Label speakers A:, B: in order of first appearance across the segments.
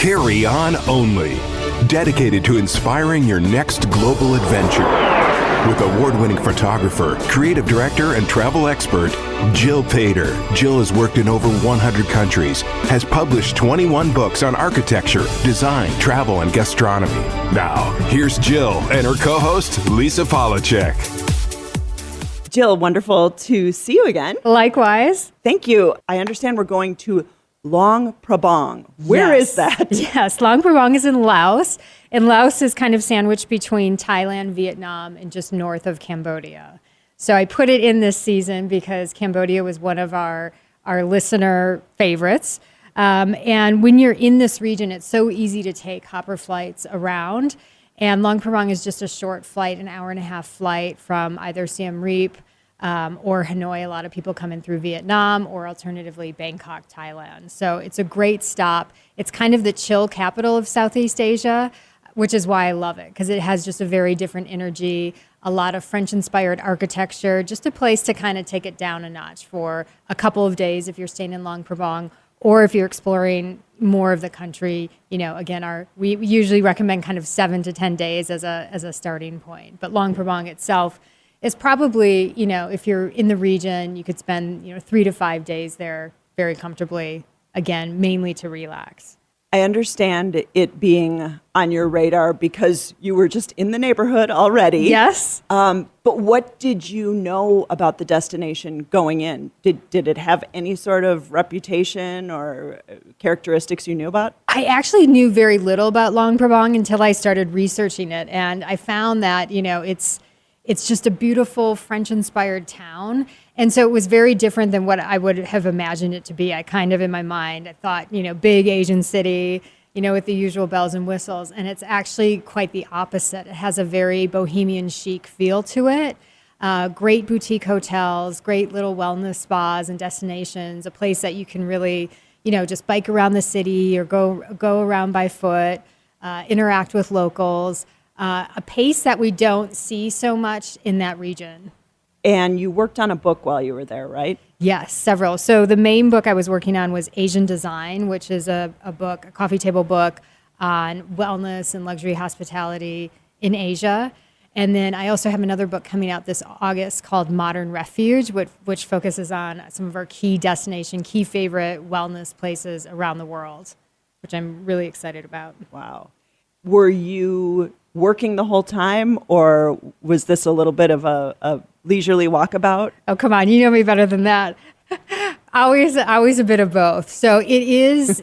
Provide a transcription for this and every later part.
A: Carry On Only, dedicated to inspiring your next global adventure. With award-winning photographer, creative director, and travel expert, Jill Pater. Jill has worked in over 100 countries, has published 21 books on architecture, design, travel, and gastronomy. Now, here's Jill and her co-host, Lisa Polacek.
B: Jill, wonderful to see you again.
C: Likewise.
B: Thank you. I understand we're going to Luang Prabang. Where is that?
C: Yes, Luang Prabang is in Laos. And Laos is kind of sandwiched between Thailand, Vietnam, and just north of Cambodia. So I put it in this season because Cambodia was one of our listener favorites. And when you're in this region, it's so easy to take hopper flights around. And Luang Prabang is just a short flight, an hour and a half flight from either Siem Reap or Hanoi. A lot of people come in through Vietnam or alternatively Bangkok, Thailand. So it's a great stop. It's kind of the chill capital of Southeast Asia, which is why I love it, because it has just a very different energy, a lot of French-inspired architecture, just a place to kind of take it down a notch for a couple of days if you're staying in Luang Prabang, or if you're exploring more of the country. You know, again, we usually recommend kind of 7 to 10 days as a starting point. But Luang Prabang itself is probably, you know, if you're in the region, you could spend, 3 to 5 days there very comfortably, again, mainly to relax.
B: I understand it being on your radar because you were just in the neighborhood already.
C: Yes.
B: But what did you know about the destination going in? Did it have any sort of reputation or characteristics you knew about?
C: I actually knew very little about Luang Prabang until I started researching it. And I found that, it's just a beautiful French-inspired town. And so it was very different than what I would have imagined it to be. I kind of, in my mind, I thought, big Asian city, with the usual bells and whistles. And it's actually quite the opposite. It has a very bohemian chic feel to it. Great boutique hotels, great little wellness spas and destinations, a place that you can really, just bike around the city or go around by foot, interact with locals. A pace that we don't see so much in that region.
B: And you worked on a book while you were there, right?
C: Yes, several. So the main book I was working on was Asian Design, which is a book, a coffee table book on wellness and luxury hospitality in Asia. And then I also have another book coming out this August called Modern Refuge, which focuses on some of our key favorite wellness places around the world, which I'm really excited about.
B: Wow. Were you working the whole time, or was this a little bit of a leisurely walkabout?
C: Oh, come on. You know me better than that. Always a bit of both. So it is,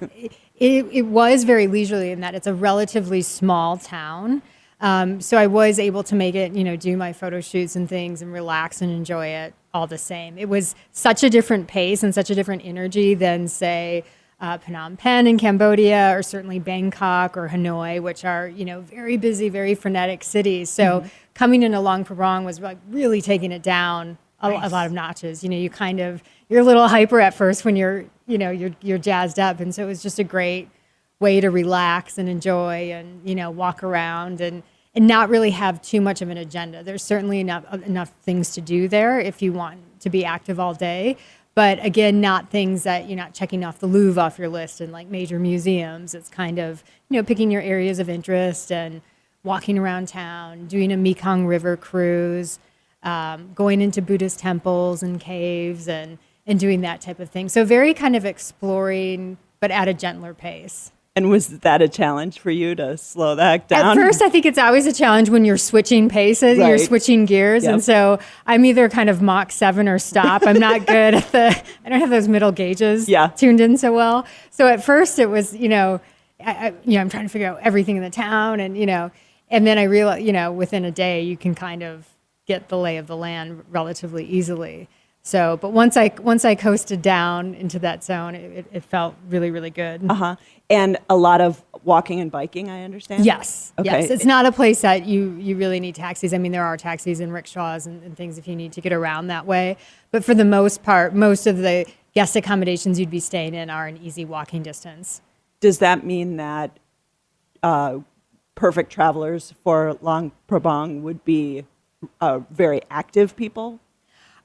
C: it was very leisurely in that it's a relatively small town. So I was able to make it, do my photo shoots and things and relax and enjoy it all the same. It was such a different pace and such a different energy than, say, Phnom Penh in Cambodia, or certainly Bangkok or Hanoi, which are, very busy, very frenetic cities. So coming into Luang Prabang was like really taking it down a lot of notches. You're a little hyper at first when you're jazzed up. And so it was just a great way to relax and enjoy and, walk around and not really have too much of an agenda. There's certainly enough things to do there if you want to be active all day. But again, not things that you're not checking off the Louvre off your list and like major museums. It's kind of, picking your areas of interest and walking around town, doing a Mekong River Cruise, going into Buddhist temples and caves and doing that type of thing. So very kind of exploring, but at a gentler pace.
B: And was that a challenge for you to slow that down?
C: At first, I think it's always a challenge when you're switching paces,
B: right.
C: You're switching gears. Yep. And so I'm either kind of Mach 7 or stop. I'm not good at I don't have those middle gauges tuned in so well. So at first it was, I'm trying to figure out everything in the town and then I realized, within a day you can kind of get the lay of the land relatively easily. So, but once I coasted down into that zone, it felt really, really good.
B: Uh-huh. And a lot of walking and biking, I understand?
C: Yes.
B: Okay.
C: Yes. It's not a place that you really need taxis. I mean, there are taxis and rickshaws and things if you need to get around that way. But for the most part, most of the guest accommodations you'd be staying in are an easy walking distance.
B: Does that mean that perfect travelers for Luang Prabang would be very active people?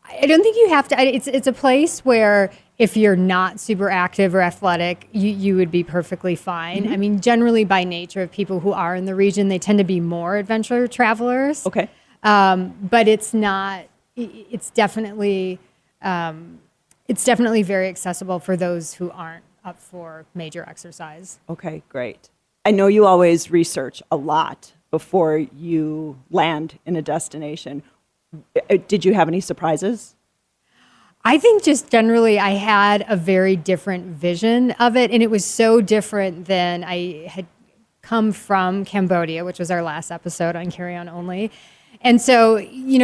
C: I don't think you have to. It's a place where If you're not super active or athletic, you would be perfectly fine. I mean, generally by nature of people who are in the region, they tend to be more adventure travelers.
B: Okay.
C: But it's not, it's definitely very accessible for those who aren't up for major exercise.
B: Okay, great. I know you always research a lot before you land in a destination. Did you have any surprises?
C: I think just generally I had a very different vision of it, and it was so different than I had come from Cambodia, which was our last episode on Carry On Only. And so,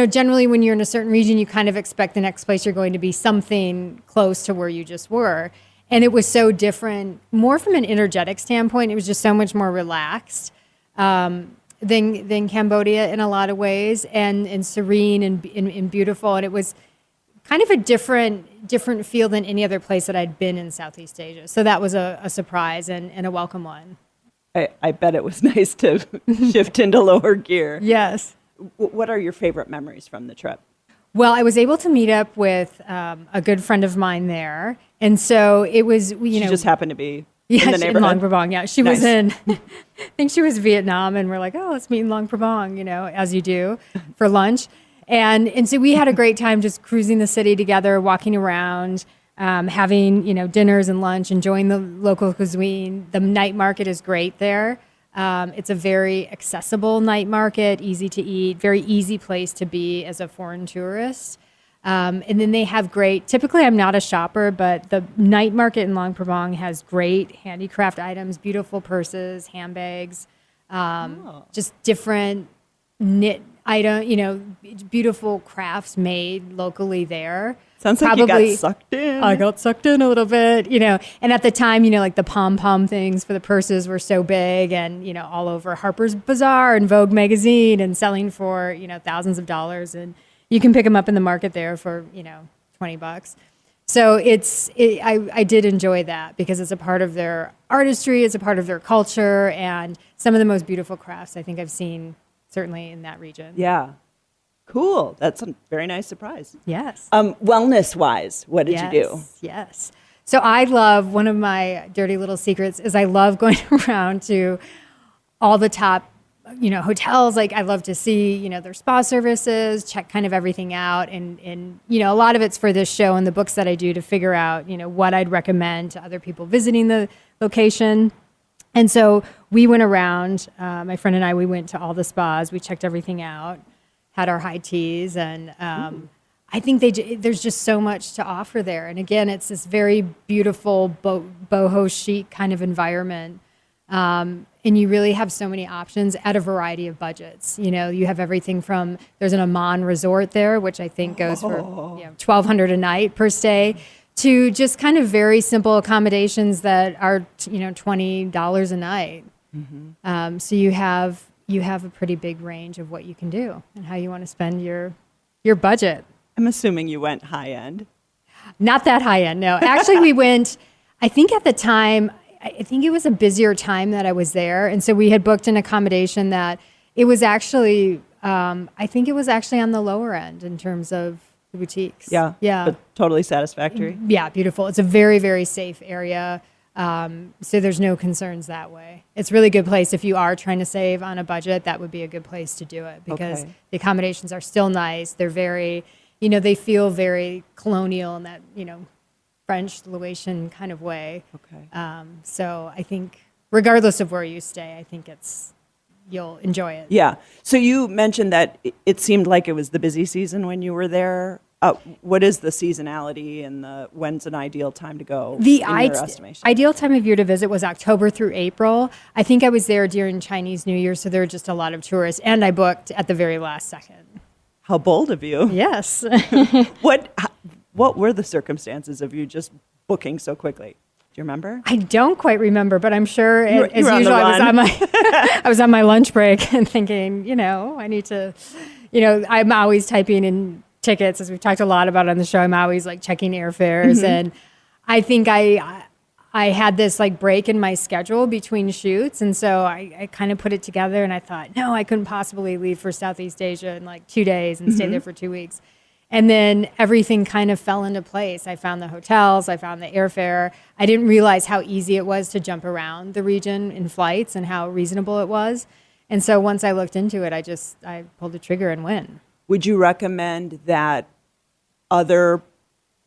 C: generally when you're in a certain region, you kind of expect the next place you're going to be something close to where you just were. And it was so different, more from an energetic standpoint. It was just so much more relaxed than Cambodia in a lot of ways, and serene and beautiful. And it was kind of a different feel than any other place that I'd been in Southeast Asia. So that was a surprise and a welcome one.
B: I bet it was nice to shift into lower gear.
C: Yes.
B: What are your favorite memories from the trip?
C: Well, I was able to meet up with a good friend of mine there. And so it was,
B: She just happened to be
C: in
B: the neighborhood?
C: in Luang Prabang. Yeah, she
B: Nice.
C: was in, I think she was Vietnam, and we're like, oh, let's meet in Luang Prabang, as you do for lunch. And so we had a great time just cruising the city together, walking around, having, dinners and lunch, enjoying the local cuisine. The night market is great there. It's a very accessible night market, easy to eat, very easy place to be as a foreign tourist. And then they have typically I'm not a shopper, but the night market in Luang Prabang has great handicraft items, beautiful purses, handbags, just different knit item, beautiful crafts made locally there.
B: Sounds like you got sucked in.
C: I got sucked in a little bit, and at the time, like the pom-pom things for the purses were so big, and, all over Harper's Bazaar and Vogue magazine, and selling for, thousands of dollars. And you can pick them up in the market there for, $20. So I did enjoy that because it's a part of their artistry, it's a part of their culture, and some of the most beautiful crafts I think I've seen certainly in that region.
B: Yeah. Cool. That's a very nice surprise.
C: Yes.
B: Wellness-wise, what did you do?
C: Yes. So I love, one of my dirty little secrets is I love going around to all the top, hotels. Like I love to see, their spa services, check kind of everything out. And a lot of it's for this show and the books that I do to figure out, what I'd recommend to other people visiting the location. And so we went around, my friend and I, we went to all the spas, we checked everything out, had our high teas, and I think there's just so much to offer there. And again, it's this very beautiful boho chic kind of environment. And you really have so many options at a variety of budgets. You have everything from, there's an Amman resort there, which I think goes for $1,200 a night per stay, to just kind of very simple accommodations that are, $20 a night. Mm-hmm. So you have a pretty big range of what you can do and how you want to spend your budget.
B: I'm assuming you went high end.
C: Not that high end, no. Actually, we went, I think at the time, I think it was a busier time that I was there. And so we had booked an accommodation that it was actually, I think it was actually on the lower end in terms of the boutiques.
B: Yeah.
C: Yeah.
B: But totally satisfactory.
C: Yeah, beautiful. It's a very, very safe area. So there's no concerns that way. It's a really good place. If you are trying to save on a budget, that would be a good place to do it because the accommodations are still nice. They're very, they feel very colonial in that, French, Laotian kind of way.
B: Okay.
C: So I think regardless of where you stay, I think you'll enjoy it.
B: Yeah. So you mentioned that it seemed like it was the busy season when you were there. What is the seasonality and when's an ideal time to go in your estimation?
C: Ideal time of year to visit was October through April. I think I was there during Chinese New Year, so there were just a lot of tourists, and I booked at the very last second.
B: How bold of you.
C: Yes.
B: What were the circumstances of you just booking so quickly? Do you remember?
C: I don't quite remember, but I'm sure
B: You were
C: as
B: on the
C: usual
B: run.
C: I was on my lunch break and thinking, I need to, I'm always typing in tickets, as we've talked a lot about on the show. I'm always like checking airfares, mm-hmm. and I think I had this like break in my schedule between shoots, and so I kind of put it together, and I thought, no, I couldn't possibly leave for Southeast Asia in like 2 days and stay there for 2 weeks. And then everything kind of fell into place. I found the hotels, I found the airfare. I didn't realize how easy it was to jump around the region in flights and how reasonable it was. And so once I looked into it, I pulled the trigger and went.
B: Would you recommend that other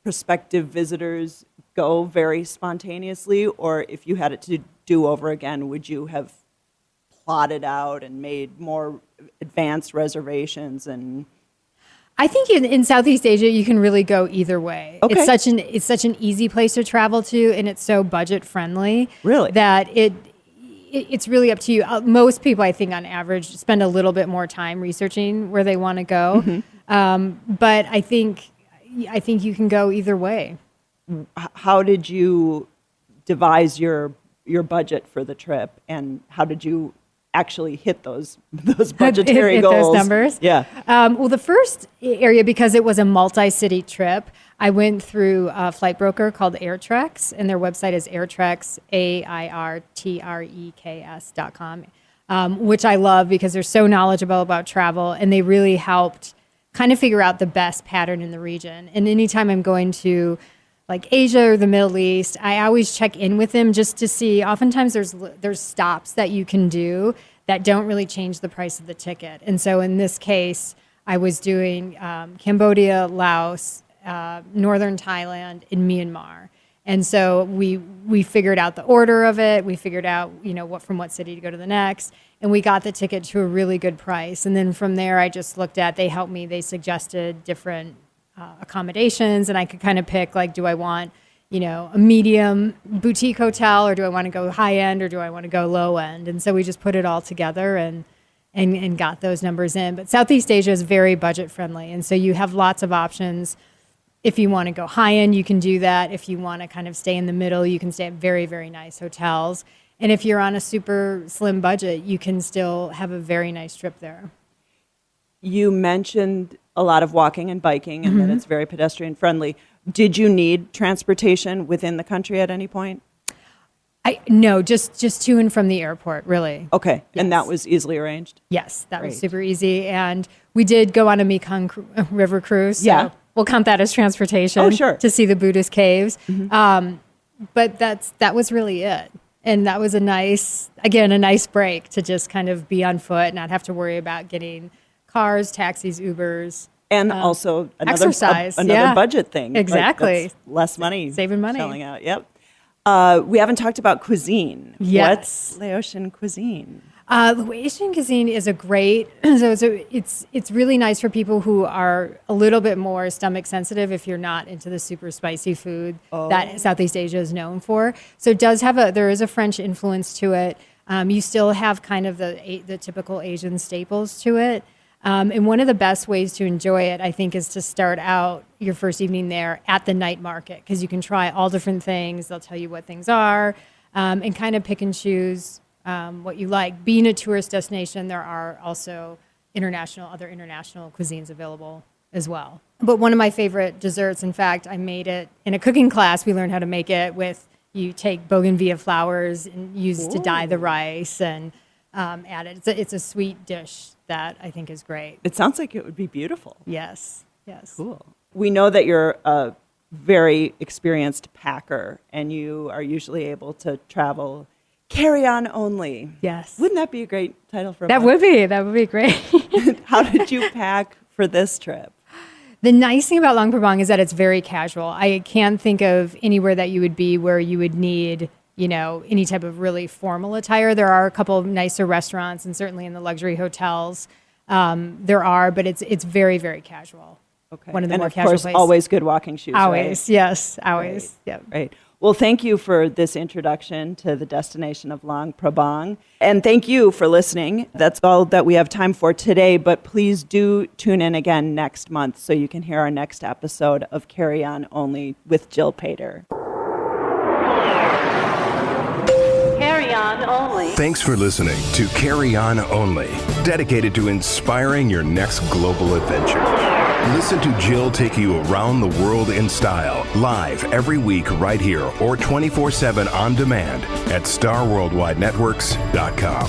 B: prospective visitors go very spontaneously, or if you had it to do over again, would you have plotted out and made more advanced reservations? And
C: I think in Southeast Asia, you can really go either way.
B: Okay.
C: It's such an easy place to travel to, and it's so budget friendly.
B: Really?
C: That it's really up to you. Most people, I think, on average, spend a little bit more time researching where they want to go. Mm-hmm. But I think you can go either way.
B: How did you devise your budget for the trip, and how did you actually hit those budgetary
C: hit
B: goals?
C: Those numbers?
B: Yeah.
C: Well, the first area, because it was a multi-city trip, I went through a flight broker called Airtreks, and their website is Airtreks, AIRTREKS.com, which I love because they're so knowledgeable about travel, and they really helped kind of figure out the best pattern in the region. And anytime I'm going to like Asia or the Middle East, I always check in with them just to see. Oftentimes there's stops that you can do that don't really change the price of the ticket. And so in this case, I was doing Cambodia, Laos, Northern Thailand, and Myanmar. And so we figured out the order of it. We figured out, from what city to go to the next. And we got the ticket to a really good price. And then from there, I just looked at, they helped me. They suggested different accommodations, and I could kind of pick, like, do I want, a medium boutique hotel, or do I want to go high end, or do I want to go low end? And so we just put it all together and got those numbers in. But Southeast Asia is very budget friendly, and so you have lots of options. If you want to go high end, you can do that. If you want to kind of stay in the middle, you can stay at very, very nice hotels. And if you're on a super slim budget, you can still have a very nice trip there.
B: You mentioned a lot of walking and biking, and that it's very pedestrian friendly. Did you need transportation within the country at any point?
C: No, just to and from the airport, really.
B: Okay,
C: Yes.
B: and that was easily arranged?
C: Yes, that was
B: Great.
C: super easy. And we did go on a Mekong River Cruise. So
B: Yeah.
C: we'll count that as transportation.
B: Oh, sure.
C: To see the Buddhist caves. But that was really it. And that was a nice break to just kind of be on foot, not have to worry about getting cars, taxis, Ubers.
B: And also another
C: exercise,
B: another budget thing.
C: Exactly.
B: That's less money.
C: Saving money.
B: Selling out, yep. We haven't talked about cuisine.
C: Yes.
B: What's Laotian cuisine?
C: The Laotian cuisine is a great, it's really nice for people who are a little bit more stomach sensitive if you're not into the super spicy food that Southeast Asia is known for. So it does have there is a French influence to it. You still have kind of the typical Asian staples to it. And one of the best ways to enjoy it, I think, is to start out your first evening there at the night market, because you can try all different things. They'll tell you what things are, and kind of pick and choose what you like. Being a tourist destination, there are also other international cuisines available as well. But one of my favorite desserts, in fact, I made it in a cooking class. We learned how to make it you take bougainvillea flowers and use to dye the rice and add it. It's a sweet dish that I think is great.
B: It sounds like it would be beautiful.
C: Yes.
B: Cool. We know that you're a very experienced packer, and you are usually able to travel carry-on only.
C: Yes.
B: Wouldn't that be a great title for a
C: That would be great.
B: How did you pack for this trip?
C: The nice thing about Luang Prabang is that it's very casual. I can't think of anywhere that you would be where you would need, any type of really formal attire. There are a couple of nicer restaurants, and certainly in the luxury hotels, there are, but it's very, very casual.
B: Okay.
C: One of the
B: and
C: more
B: of
C: casual
B: course,
C: places.
B: always good walking shoes,
C: Always,
B: right?
C: yes, always.
B: Right.
C: Yep.
B: Right. Well, thank you for this introduction to the destination of Luang Prabang. And thank you for listening. That's all that we have time for today, but please do tune in again next month so you can hear our next episode of Carry On Only with Jill Pater.
D: Carry On Only.
A: Thanks for listening to Carry On Only, dedicated to inspiring your next global adventure. Listen to Jill take you around the world in style, live every week right here or 24/7 on demand at starworldwidenetworks.com.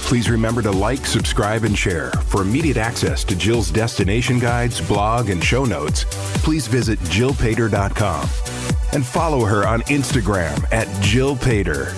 A: Please remember to like, subscribe, and share. For immediate access to Jill's destination guides, blog, and show notes, please visit jillpater.com and follow her on Instagram at Jill Pater.